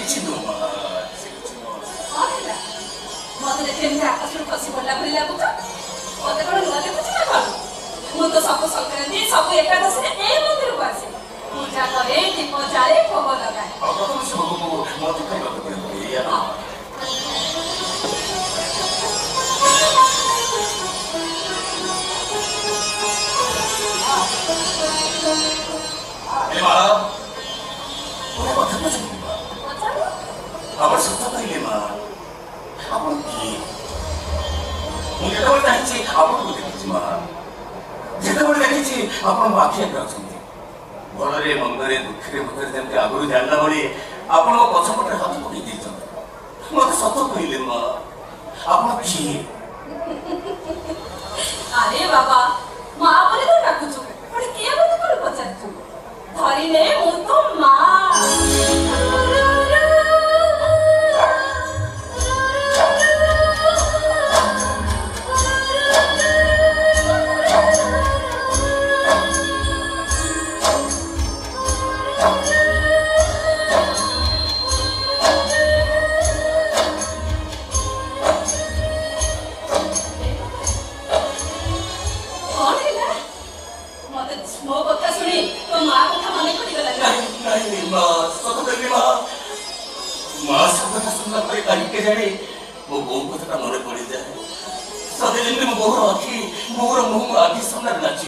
କିଛି ନୁହଁ ମା ସେ କିଛି ନୁହଁ କଣ ହେଲା ମତେ ଦେଖି ଏମିତି ଆକାଶରୁ ଖସି ପଡିଲା ଭଳି ଲାଗୁଛ ମତେ କଣ ନୂଆ ଦେଖୁଛ ନା କଣ ମୁଁ ତ ସବୁ ସଂକ୍ରାନ୍ତି ସବୁ ଏକାଦଶୀରେ ଏଇ ମନ୍ଦିରକୁ ଆସେ ପୂଜା କରେ ଦୀପ ଜାଳେ ଭୋଗ ଲଗାଏ ପ୍ରଥମ ସେ ଭୋଗକୁ ମତେ ଖାଇବାକୁ ପଡ଼ିବ ଏଇଆ আমার সত্য কইলে মা আপন কি ମୁଁ ଯେତେବେଳେ ଚାହିଁଛି ଆପଣଙ୍କୁ ଦେଖିଛି ମା ଯେତେବେଳେ ଦେଖିଛି ଆପଣ ମୋ ଆଖି ଆଗରେ ଅଛନ୍ତି ଭଲରେ ମନ୍ଦରେ ଦୁଃଖରେ ମତରେ ଯେମିତି ଆଗରୁ ଜାଣିଲା ଭଳି ଆପଣ ମୋ ପଛପଟରେ ହାତ ପକେଇ ଦେଇଛନ୍ତି ମତେ ସତ କହିଲେ ମା ଆପଣ କିଏ ଆରେ ବାବା ମା ବୋଲି ତ ଡାକୁଛୁ ପୁଣି କିଏ ବୋଲି କଣ ପଚାରୁଛୁ ଧରିଲେ ମୁଁ ତ ମା ମୋ ବୋଉ କଥାଟା ମନେ ପଡ଼ିଯାଏ ସତେ ଯେମିତି ମୋ ବୋଉର ଆଖି ମୋର ମୁହଁ ଆଖି ସାମ୍ନାରେ ନାଚି